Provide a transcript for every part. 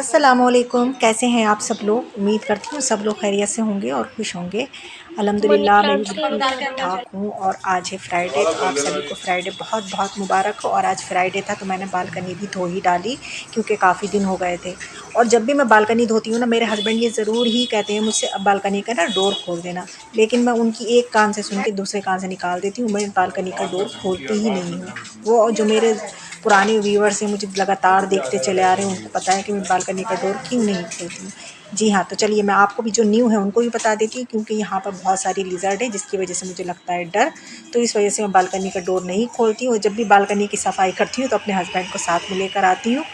अस्सलामुअलैकुम, कैसे हैं आप सब लोग। उम्मीद करती हूँ सब लोग खैरियत से होंगे और खुश होंगे। मनी अल्हम्दुलिल्लाह मैं भी प्लांट से बिल्कुल ठीक ठाक हूँ। और आज है फ्राइडे, तो आप सभी को फ्राइडे बहुत बहुत मुबारक हो। और आज फ्राइडे था तो मैंने बालकनी भी धो ही डाली, क्योंकि काफ़ी दिन हो गए थे। और जब भी मैं बालकनी धोती हूँ ना, मेरे हस्बैंड ये ज़रूर ही कहते हैं मुझसे, अब बालकनी का ना डोर खोल देना। लेकिन मैं उनकी एक कान से सुन के दूसरे कान से निकाल देती हूँ, मैं बालकनी का डोर खोलती ही नहीं हूँ। वो जो मेरे पुराने व्यूअर्स हैं, मुझे लगातार देखते चले आ रहे हैं, उनको पता है कि मैं बालकनी का डोर क्यों नहीं खोलती हूँ। जी हाँ, तो चलिए मैं आपको भी जो न्यू है उनको भी बता देती हूँ, क्योंकि यहाँ पर बहुत सारी लिज़र्ड है जिसकी वजह से मुझे लगता है डर। तो इस वजह से मैं बालकनी का डोर नहीं खोलती हूँ। जब भी बालकनी की सफाई करती हूँ तो अपने हस्बैंड को साथ में लेकर आती हूँ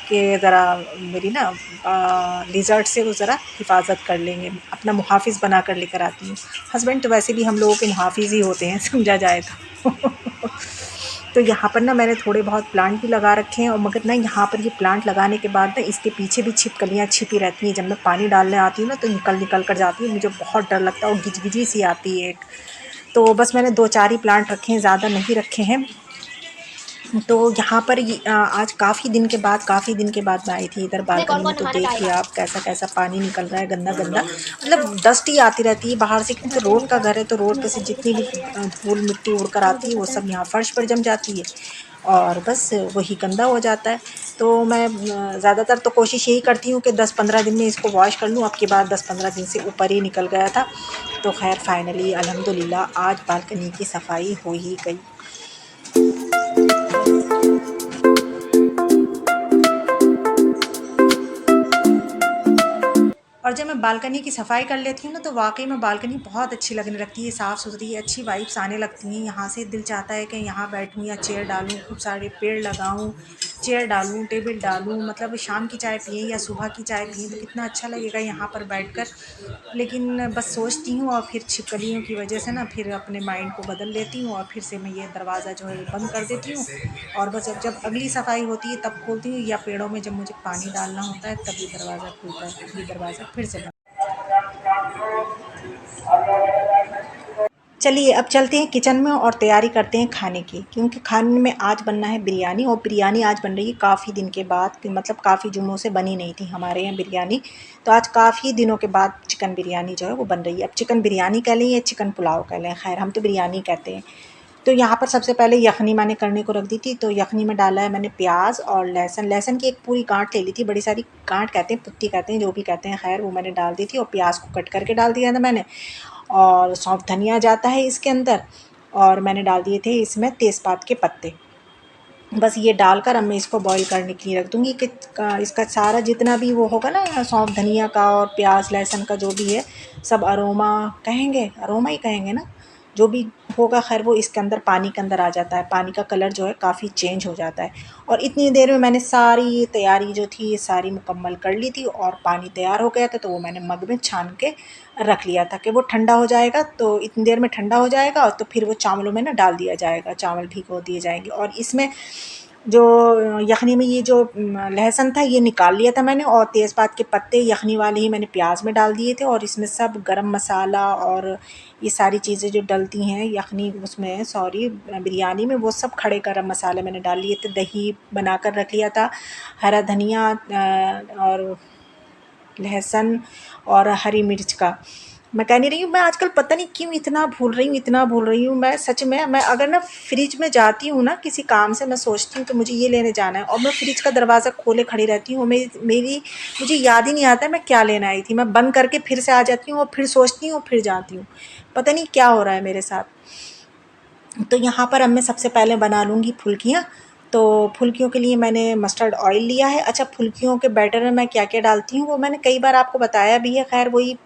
कि ज़रा मेरी ना लिज़र्ड से वो ज़रा हिफाजत कर लेंगे, अपना मुहाफ़िज़ बना कर लेकर आती हूँ। हस्बैंड तो वैसे भी हम लोगों के मुहाफ़िज़ ही होते हैं, समझा जाए तो। तो यहाँ पर ना मैंने थोड़े बहुत प्लांट भी लगा रखे हैं, और मगर ना यहाँ पर ये प्लांट लगाने के बाद ना इसके पीछे भी छिपकलियाँ छिपी रहती हैं। जब मैं पानी डालने आती हूँ ना तो निकल निकल कर जाती है, मुझे बहुत डर लगता है और गिजगिजी सी आती है एक। तो बस मैंने 2-4 ही प्लांट रखे हैं, ज़्यादा नहीं रखे हैं। तो यहाँ पर आज काफ़ी दिन के बाद मैं आई थी इधर में कौन बालकनी में, कौन तो नहाना देखिए चाहेगा। आप कैसा कैसा पानी निकल रहा है, गंदा गंदा, मतलब डस्ट ही आती रहती है बाहर से, क्योंकि रोड का घर है तो रोड पे से जितनी भी धूल मिट्टी उड़ कर आती है वो सब यहाँ फर्श पर जम जाती है, और बस वही गंदा हो जाता है। तो मैं ज़्यादातर तो कोशिश यही करती हूँ कि 10-15 दिन में इसको वॉश कर लूँ। अब की बार 10-15 दिन से ऊपर ही निकल गया था। तो खैर फाइनली अल्हम्दुलिल्लाह आज बालकनी की सफाई हो ही गई। और जब मैं बालकनी की सफाई कर लेती हूँ ना, तो वाकई में बालकनी बहुत अच्छी लगने लगती है, साफ़ सुथरी अच्छी वाइब्स आने लगती हैं। यहाँ से दिल चाहता है कि यहाँ बैठूँ या चेयर डालूँ, खूब सारे पेड़ लगाऊँ, चेयर डालूँ, टेबल डालूँ, मतलब शाम की चाय पिएँ या सुबह की चाय पिएँ तो कितना अच्छा लगेगा यहाँ पर बैठकर। लेकिन बस सोचती हूँ और फिर छिपकलियों की वजह से ना फिर अपने माइंड को बदल लेती हूँ, और फिर से मैं ये दरवाज़ा जो है वो बंद कर देती हूँ। और बस अब जब अगली सफाई होती है तब खोलती हूँ, या पेड़ों में जब मुझे पानी डालना होता है तब ये दरवाज़ा खुलता है, फिर ये दरवाज़ा फिर से बंद। चलिए अब चलते हैं किचन में और तैयारी करते हैं खाने की, क्योंकि खाने में आज बनना है बिरयानी। और बिरयानी आज बन रही है काफ़ी दिन के बाद, मतलब काफ़ी जुम्मों से बनी नहीं थी हमारे यहाँ बिरयानी। तो आज काफ़ी दिनों के बाद चिकन बिरयानी जो है वो बन रही है। अब चिकन बिरयानी कह लें या चिकन पुलाव कह लें, खैर हम तो बिरयानी कहते हैं। तो यहाँ पर सबसे पहले यखनी मैंने करने को रख दी थी। तो यखनी में डाला है मैंने प्याज और लहसुन, लहसुन की एक पूरी गांठ ले ली थी, बड़ी सारी गांठ कहते हैं, पुत्ती कहते हैं, जो भी कहते हैं, खैर वो मैंने डाल दी थी। और प्याज को कट करके डाल दिया था मैंने, और सौंफ धनिया जाता है इसके अंदर। और मैंने डाल दिए थे इसमें तेज़पात के पत्ते। बस ये डालकर अब मैं इसको बॉईल करने के लिए रख दूँगी कि इसका सारा जितना भी वो होगा ना, सौंफ धनिया का और प्याज लहसुन का जो भी है, सब अरोमा कहेंगे, अरोमा ही कहेंगे ना, जो भी होगा खैर वो इसके अंदर पानी के अंदर आ जाता है। पानी का कलर जो है काफ़ी चेंज हो जाता है। और इतनी देर में मैंने सारी ये तैयारी जो थी ये सारी मुकम्मल कर ली थी, और पानी तैयार हो गया था तो वो मैंने मग में छान के रख लिया था कि वो ठंडा हो जाएगा। तो इतनी देर में ठंडा हो जाएगा तो फिर वो चावलों में ना डाल दिया जाएगा, चावल भिगो दिए जाएंगे। और इसमें जो यखनी में ये जो लहसुन था ये निकाल लिया था मैंने, और तेज़पात के पत्ते यखनी वाले ही मैंने प्याज में डाल दिए थे। और इसमें सब गरम मसाला और ये सारी चीज़ें जो डलती हैं यखनी उसमें, सॉरी बिरयानी में, वो सब खड़े गरम मसाले मैंने डाल लिए थे। दही बनाकर रख लिया था, हरा धनिया और लहसुन और हरी मिर्च का। मैं कह नहीं रही हूँ, मैं आजकल पता नहीं क्यों इतना भूल रही हूँ। मैं सच में, मैं अगर ना फ्रिज में जाती हूँ ना किसी काम से, मैं सोचती हूँ कि मुझे ये लेने जाना है, और मैं फ्रिज का दरवाज़ा खोले खड़ी रहती हूँ। मेरी मुझे याद ही नहीं आता मैं क्या लेने आई थी। मैं बंद करके फिर से आ जाती हूँ और फिर सोचती हूँ, फिर जाती हूँ। पता नहीं क्या हो रहा है मेरे साथ। तो यहाँ पर अब मैं सबसे पहले बना लूँगी फुल्कियाँ। तो फुल्कियों के लिए मैंने मस्टर्ड ऑयल लिया है। अच्छा, फुल्कियों के बैटर में मैं क्या-क्या डालती हूँ वो मैंने कई बार आपको बताया भी है, ख़ैर वही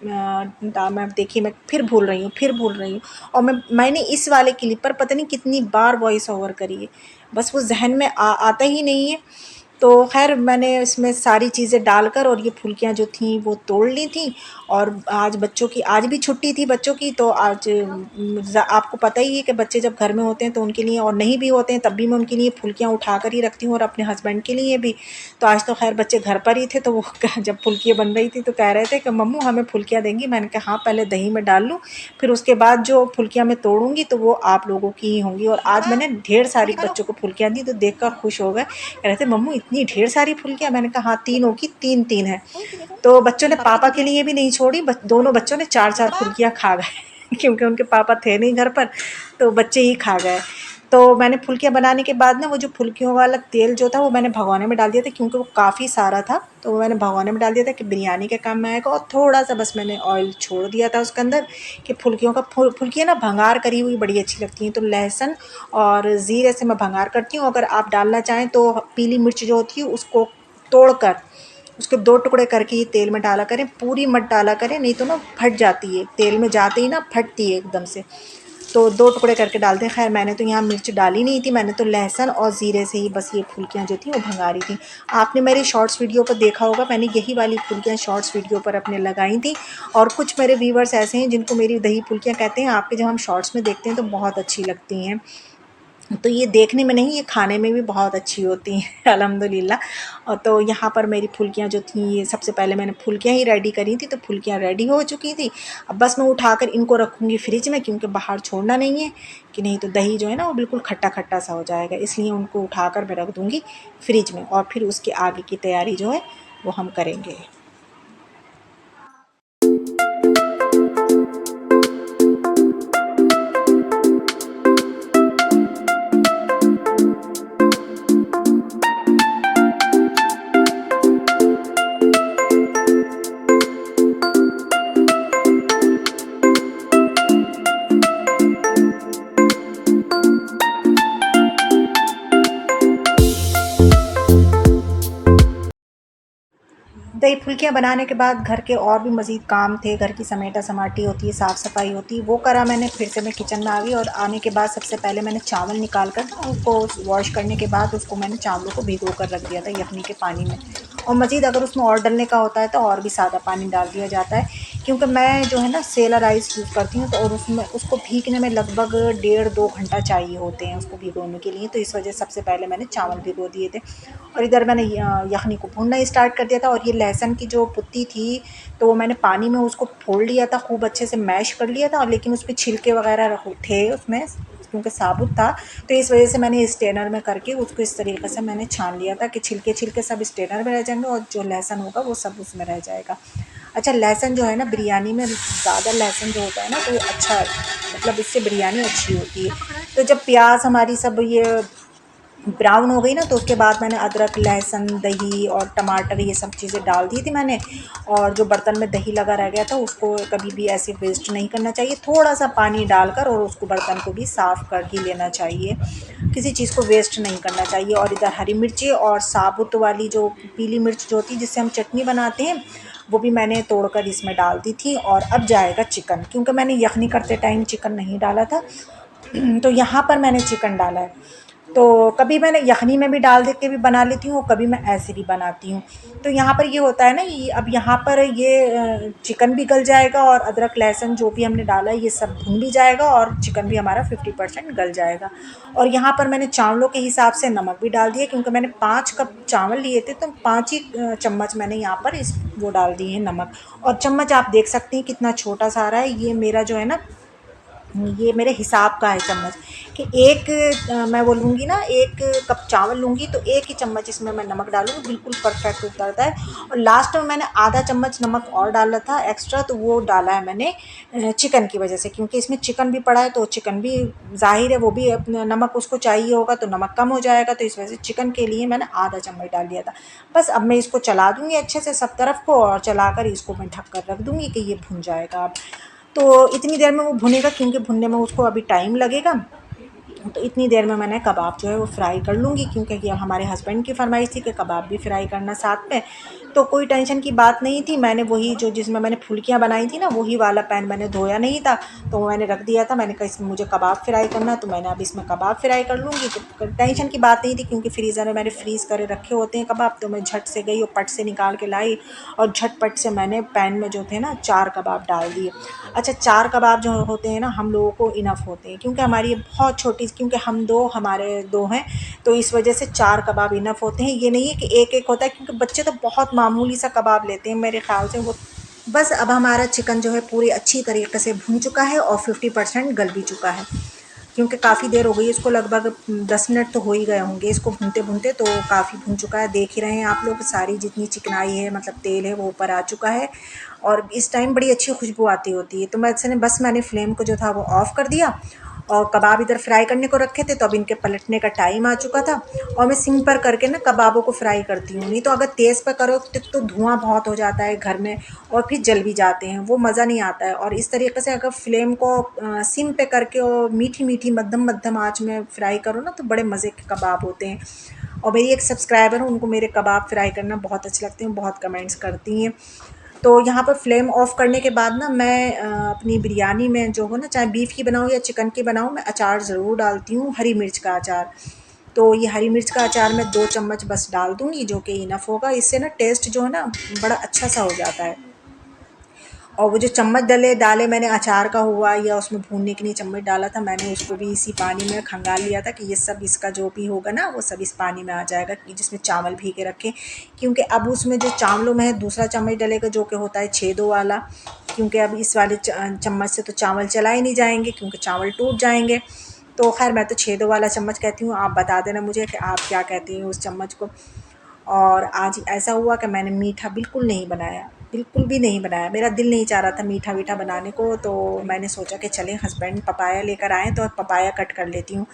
मैं देखिए मैं फिर भूल रही हूँ। और मैंने इस वाले क्लिप पर पता नहीं कितनी बार वॉइस ओवर करी है, बस वो ज़हन में आता ही नहीं है। तो ख़ैर मैंने इसमें सारी चीज़ें डालकर और ये फुल्कियाँ जो थीं वो तोड़ ली थीं। और आज भी छुट्टी थी बच्चों की, तो आज आपको पता ही है कि बच्चे जब घर में होते हैं तो उनके लिए, और नहीं भी होते हैं तब भी मैं उनके लिए फुल्कियाँ उठा कर ही रखती हूँ, और अपने हस्बैंड के लिए भी। तो आज तो खैर बच्चे घर पर ही थे, तो वो जब फुल्कियाँ बन रही थी तो कह रहे थे कि मम्मू हमें फुल्कियाँ देंगी। मैंने कहा हाँ, पहले दही में डाल लूँ, फिर उसके बाद जो फुल्कियाँ मैं तोड़ूंगी तो वो आप लोगों की ही होंगी। और आज मैंने ढेर सारी बच्चों को फुल्कियाँ दी तो देख कर खुश हो गए, कह रहे थे मम्मू इतनी ढेर सारी फुल्कियाँ। मैंने कहा हाँ 3 होगी, 3-3 है। तो बच्चों ने पापा के लिए भी नहीं छोड़ी, दोनों बच्चों ने 4-4 फुल्कियाँ खा गए क्योंकि उनके पापा थे नहीं घर पर, तो बच्चे ही खा गए। तो मैंने फुल्कियाँ बनाने के बाद ना वो जो फुल्कियों वाला तेल जो था वो मैंने भगोने में डाल दिया था, क्योंकि वो काफ़ी सारा था, तो वो मैंने भगोने में डाल दिया था कि बिरयानी के काम में आएगा। और थोड़ा-सा बस मैंने ऑयल छोड़ दिया था उसके अंदर कि फुल्कियों का फुल्कियाँ ना भंगार करी हुई बड़ी अच्छी लगती हैं। तो लहसुन और ज़ीरे से मैं भंगार करती हूँ। अगर आप डालना चाहें तो पीली मिर्च जो होती है उसको तोड़कर उसके 2 टुकड़े करके ही तेल में डाला करें, पूरी मत डाला करें, नहीं तो ना फट जाती है, तेल में जाते ही ना फटती है एकदम से। तो 2 टुकड़े करके डालते हैं। ख़ैर मैंने तो यहाँ मिर्च डाली नहीं थी, मैंने तो लहसुन और ज़ीरे से ही बस ये फुल्कियाँ जो थी वो भंगारी थी। आपने मेरे शॉर्ट्स वीडियो पर देखा होगा, मैंने यही वाली फुल्कियाँ शॉर्ट्स वीडियो पर अपने लगाई थी। और कुछ मेरे व्यूअर्स ऐसे हैं जिनको मेरी दही फुल्कियाँ कहते हैं, आपके जब हम शॉर्ट्स में देखते हैं तो बहुत अच्छी लगती हैं। तो ये देखने में नहीं, ये खाने में भी बहुत अच्छी होती हैं अल्हम्दुलिल्लाह। और तो यहाँ पर मेरी फुल्कियाँ जो थीं, ये सबसे पहले मैंने फुल्कियाँ ही रेडी करी थी, तो फुल्कियाँ रेडी हो चुकी थी। अब बस मैं उठाकर इनको रखूँगी फ्रिज में, क्योंकि बाहर छोड़ना नहीं है, कि नहीं तो दही जो है ना वो बिल्कुल खट्टा-खट्टा सा हो जाएगा। इसलिए उनको उठाकर मैं रख दूँगी फ्रिज में, और फिर उसके आगे की तैयारी जो है वो हम करेंगे। दही फुल्कियाँ बनाने के बाद घर के और भी मज़ीद काम थे, घर की समेटा-समाटी होती है, साफ़-सफ़ाई होती है, वो करा मैंने। फिर से मैं किचन में आ गई, और आने के बाद सबसे पहले मैंने चावल निकाल कर उसको वॉश करने के बाद उसको मैंने चावलों को भिगो कर रख दिया था यखनी के पानी में। और मज़ीद अगर उसमें और डलने का होता है तो और भी सादा पानी डाल दिया जाता है, क्योंकि मैं जो है ना सेला राइस यूज़ करती हूँ, तो और उसमें उसको भीगने में लगभग 1.5-2 घंटा चाहिए होते हैं उसको भिगोने के लिए। तो इस वजह से सबसे पहले मैंने चावल भिगो दिए थे, और इधर मैंने यखनी को भूनना स्टार्ट कर दिया था। और ये लहसुन की जो पुत्ती थी, तो वो मैंने पानी में उसको फोड़ लिया था, खूब अच्छे से मैश कर लिया था, और लेकिन उसमें छिलके वगैरह थे उसमें, क्योंकि साबुत था। तो इस वजह से मैंने स्ट्रेनर में करके उसको इस तरीके से मैंने छान लिया था कि छिलके छिलके सब स्ट्रेनर में रह जाएंगे, और जो लहसुन होगा वो सब उसमें रह जाएगा। अच्छा, लहसुन जो है ना बिरयानी में ज़्यादा लहसुन जो होता है ना, तो वो अच्छा है, मतलब इससे बिरयानी अच्छी होती है। तो जब प्याज हमारी सब ये ब्राउन हो गई ना, तो उसके बाद मैंने अदरक, लहसुन, दही और टमाटर ये सब चीज़ें डाल दी थी मैंने। और जो बर्तन में दही लगा रह गया था उसको कभी भी ऐसे वेस्ट नहीं करना चाहिए, थोड़ा-सा पानी डालकर, और उसको बर्तन को भी साफ़ कर ही लेना चाहिए, किसी चीज़ को वेस्ट नहीं करना चाहिए। और इधर हरी मिर्ची और साबुत वाली जो पीली मिर्च जो होती है जिससे हम चटनी बनाते हैं, वो भी मैंने तोड़कर इसमें डाल दी थी। और अब जाएगा चिकन, क्योंकि मैंने यखनी करते टाइम चिकन नहीं डाला था तो यहाँ पर मैंने चिकन डाला है। तो कभी मैंने यखनी में भी डाल दे के भी बना लेती हूँ, कभी मैं ऐसे भी बनाती हूँ। तो यहाँ पर ये होता है ना, ये अब यहाँ पर ये चिकन भी गल जाएगा, और अदरक लहसुन जो भी हमने डाला है ये सब भुन भी जाएगा, और चिकन भी हमारा 50% गल जाएगा। और यहाँ पर मैंने चावलों के हिसाब से नमक भी डाल दिया, क्योंकि मैंने 5 कप चावल लिए थे, तो 5 ही चम्मच मैंने यहाँ पर इस वो डाल दिए हैं नमक। और चम्मच आप देख सकते हैं कितना छोटा सा आ रहा है, ये मेरा जो है ना, ये मेरे हिसाब का है चम्मच, कि एक मैं वो लूँगी ना, 1 कप चावल लूँगी तो 1 ही चम्मच इसमें मैं नमक डालूँगी, बिल्कुल परफेक्ट उतरता है। और लास्ट में मैंने आधा चम्मच नमक और डाला था एक्स्ट्रा, तो वो डाला है मैंने चिकन की वजह से, क्योंकि इसमें चिकन भी पड़ा है, तो चिकन भी ज़ाहिर है वो भी अपना नमक उसको चाहिए होगा, तो नमक कम हो जाएगा, तो इस वजह से चिकन के लिए मैंने आधा चम्मच डाल दिया था। बस अब मैं इसको चला दूँगी अच्छे से सब तरफ को, और चलाकर इसको मैं ढक कर रख दूँगी कि ये भुन जाएगा अब। तो इतनी देर में वो भुनेगा, क्योंकि भुनने में उसको अभी टाइम लगेगा। तो इतनी देर में मैंने कबाब जो है वो फ्राई कर लूँगी, क्योंकि ये हमारे हस्बैंड की फ़रमाइश थी कि कबाब भी फ्राई करना साथ में। तो कोई टेंशन की बात नहीं थी, मैंने वही जो जिसमें मैंने फुल्कियाँ बनाई थी ना, वही वाला पैन मैंने धोया नहीं था, तो मैंने रख दिया था। मैंने कहा इसमें मुझे कबाब फ्राई करना है, तो मैंने अब इसमें कबाब फ्राई कर लूँगी। तो टेंशन की बात नहीं थी, क्योंकि फ्रीज़र में मैंने फ्रीज़ करे रखे होते हैं कबाब, तो मैं झट से गई और पट से निकाल के लाई, और झटपट से मैंने पैन में जो थे ना 4 कबाब डाल दिए। अच्छा, 4 कबाब जो होते हैं ना हम लोगों को इनफ़ होते हैं, क्योंकि हमारी ये बहुत छोटी, क्योंकि हम 2 हमारे 2 हैं, तो इस वजह से 4 कबाब इनफ़ होते हैं। ये नहीं है कि एक-एक होता है, क्योंकि बच्चे तो बहुत मामूली सा कबाब लेते हैं मेरे ख़्याल से वो। बस अब हमारा चिकन जो है पूरी अच्छी तरीके से भुन चुका है, और 50% गल भी चुका है। क्योंकि काफ़ी देर हो गई इसको, लगभग 10 मिनट तो हो ही गए होंगे इसको भूनते भूनते। तो काफ़ी भून चुका है, देख ही रहे हैं आप लोग, सारी जितनी चिकनाई है मतलब तेल है वो ऊपर आ चुका है और इस टाइम बड़ी अच्छी खुशबू आती होती है। तो मैंने फ्लेम को जो था वो ऑफ़ कर दिया और कबाब इधर फ्राई करने को रखे थे, तो अब इनके पलटने का टाइम आ चुका था। और मैं सिम पर करके ना कबाबों को फ्राई करती हूँ, नहीं तो अगर तेज़ पर करो तो धुआं बहुत हो जाता है घर में और फिर जल भी जाते हैं, वो मज़ा नहीं आता है। और इस तरीके से अगर फ्लेम को सिम पे करके और मीठी मीठी मध्यम मध्यम आँच में फ्राई करो ना, तो बड़े मज़े के कबाब होते हैं। और मेरी एक सब्सक्राइबर है, उनको मेरे कबाब फ्राई करना बहुत अच्छे लगते हैं, बहुत कमेंट्स करती हैं। तो यहाँ पर फ्लेम ऑफ करने के बाद ना मैं अपनी बिरयानी में जो हो ना, चाहे बीफ की बनाऊँ या चिकन की बनाऊँ, मैं अचार ज़रूर डालती हूँ, हरी मिर्च का अचार। तो ये हरी मिर्च का अचार मैं 2 चम्मच बस डाल दूँगी, जो कि इनफ होगा। इससे ना टेस्ट जो है ना बड़ा अच्छा सा हो जाता है। और वो जो चम्मच डाले मैंने अचार का हुआ या उसमें भूनने के लिए चम्मच डाला था, मैंने उसको भी इसी पानी में खंगाल लिया था कि ये सब इसका जो भी होगा ना वो सब इस पानी में आ जाएगा, कि जिसमें चावल भीगे रखे। क्योंकि अब उसमें जो चावलों में है दूसरा चम्मच डलेगा, जो कि होता है छेदों वाला। क्योंकि अब इस वाले चम्मच से तो चावल चलाए नहीं जाएंगे, क्योंकि चावल टूट जाएंगे। तो खैर मैं तो छेदों वाला चम्मच कहती हूँ, आप बता देना मुझे कि आप क्या कहती हैं उस चम्मच को। और आज ऐसा हुआ कि मैंने मीठा बिल्कुल नहीं बनाया, बिल्कुल भी नहीं बनाया। मेरा दिल नहीं चाह रहा था मीठा वीठा बनाने को, तो मैंने सोचा कि चलें हस्बैंड पपाया लेकर आएँ तो पपाया कट कर लेती हूँ।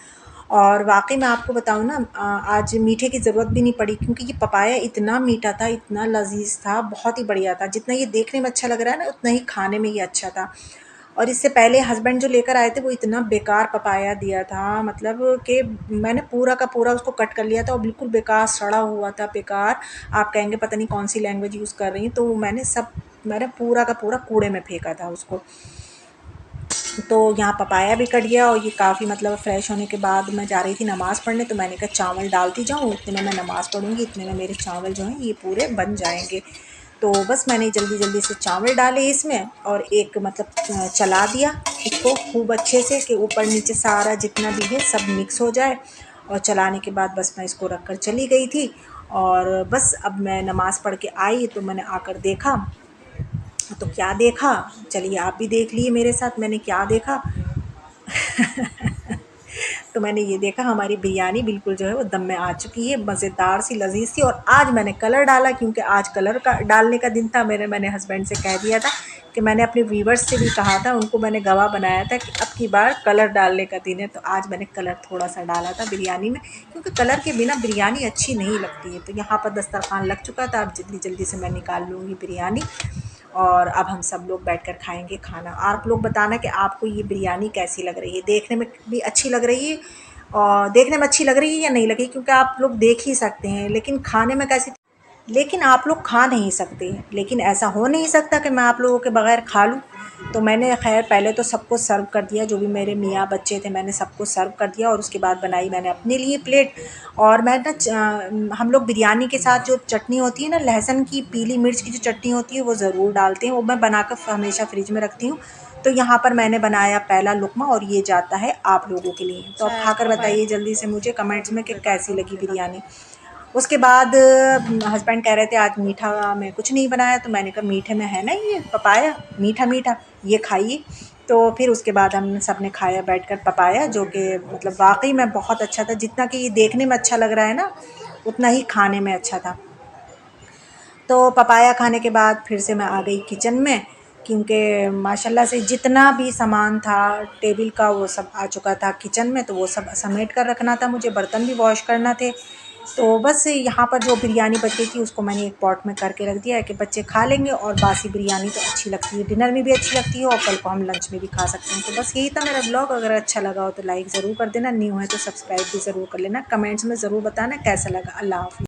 और वाक़ई मैं आपको बताऊँ ना, आज मीठे की ज़रूरत भी नहीं पड़ी, क्योंकि ये पपाया इतना मीठा था, इतना लज़ीज़ था, बहुत ही बढ़िया था। जितना ये देखने में अच्छा लग रहा है ना, उतना ही खाने में ये अच्छा था। और इससे पहले हस्बैंड जो लेकर आए थे वो इतना बेकार पपाया दिया था, मतलब कि मैंने पूरा का पूरा उसको कट कर लिया था और बिल्कुल बेकार सड़ा हुआ था, बेकार। आप कहेंगे पता नहीं कौन सी लैंग्वेज यूज़ कर रही हैं, तो मैंने पूरा का पूरा कूड़े में फेंका था उसको। तो यहाँ पपाया भी कट गया और ये काफ़ी मतलब फ्रेश होने के बाद मैं जा रही थी नमाज़ पढ़ने, तो मैंने कहा चावल डालती जाऊँ, इतने में मैं नमाज़ पढ़ूँगी, इतने में मेरे चावल जो हैं ये पूरे बन जाएंगे। तो बस मैंने जल्दी जल्दी से चावल डाले इसमें और एक मतलब चला दिया इसको खूब अच्छे से, कि ऊपर नीचे सारा जितना भी है सब मिक्स हो जाए। और चलाने के बाद बस मैं इसको रख कर चली गई थी। और बस अब मैं नमाज़ पढ़ के आई तो मैंने आकर देखा, तो क्या देखा, चलिए आप भी देख लिए मेरे साथ मैंने क्या देखा। तो मैंने ये देखा हमारी बिरयानी बिल्कुल जो है वो दम में आ चुकी है, मज़ेदार सी लज़ीज़ सी। और आज मैंने कलर डाला, क्योंकि आज कलर का डालने का दिन था। मैंने हस्बैंड से कह दिया था कि मैंने अपने व्यूवर्स से भी कहा था, उनको मैंने गवाह बनाया था कि अब की बार कलर डालने का दिन है। तो आज मैंने कलर थोड़ा सा डाला था बिरयानी में, क्योंकि कलर के बिना बिरयानी अच्छी नहीं लगती है। तो यहाँ पर दस्तरखान लग चुका था, अब जल्दी जल्दी से मैं निकाल लूँगी बिरयानी और अब हम सब लोग बैठकर खाएंगे खाना। आप लोग बताना कि आपको ये बिरयानी कैसी लग रही है, देखने में भी अच्छी लग रही है और देखने में अच्छी लग रही है या नहीं लगी, क्योंकि आप लोग देख ही सकते हैं, लेकिन खाने में कैसी, लेकिन आप लोग खा नहीं सकते। लेकिन ऐसा हो नहीं सकता कि मैं आप लोगों के बगैर खा लूँ। तो मैंने खैर पहले तो सबको सर्व कर दिया, जो भी मेरे मियाँ बच्चे थे मैंने सबको सर्व कर दिया और उसके बाद बनाई मैंने अपने लिए प्लेट। और मैं ना हम लोग बिरयानी के साथ जो चटनी होती है ना, लहसुन की पीली मिर्च की जो चटनी होती है वो ज़रूर डालते हैं, वो मैं बनाकर हमेशा फ्रिज में रखती हूँ। तो यहाँ पर मैंने बनाया पहला लुकमा और ये जाता है आप लोगों के लिए। तो अब खाकर बताइए जल्दी से मुझे कमेंट्स में कि कैसी लगी बिरयानी। उसके बाद हस्बैंड कह रहे थे आज मीठा में कुछ नहीं बनाया, तो मैंने कहा मीठे में है ना ये पपाया, मीठा मीठा, ये खाइए। तो फिर उसके बाद हम सब ने खाया बैठकर पपाया, जो कि मतलब वाकई में बहुत अच्छा था। जितना कि ये देखने में अच्छा लग रहा है ना, उतना ही खाने में अच्छा था। तो पपाया खाने के बाद फिर से मैं आ गई किचन में, क्योंकि माशाल्लाह से जितना भी सामान था टेबल का वो सब आ चुका था किचन में। तो वो सब समेट कर रखना था मुझे, बर्तन भी वॉश करना थे। तो बस यहाँ पर जो बिरयानी बच गई थी उसको मैंने एक पॉट में करके रख दिया है कि बच्चे खा लेंगे। और बासी बिरयानी तो अच्छी लगती है, डिनर में भी अच्छी लगती है और कल को हम लंच में भी खा सकते हैं। तो बस यही था मेरा ब्लॉग। अगर अच्छा लगा हो तो लाइक ज़रूर कर देना, न्यू है तो सब्सक्राइब भी ज़रूर कर लेना, कमेंट्स में ज़रूर बताना कैसा लगा। अल्लाह हाफ़िज़।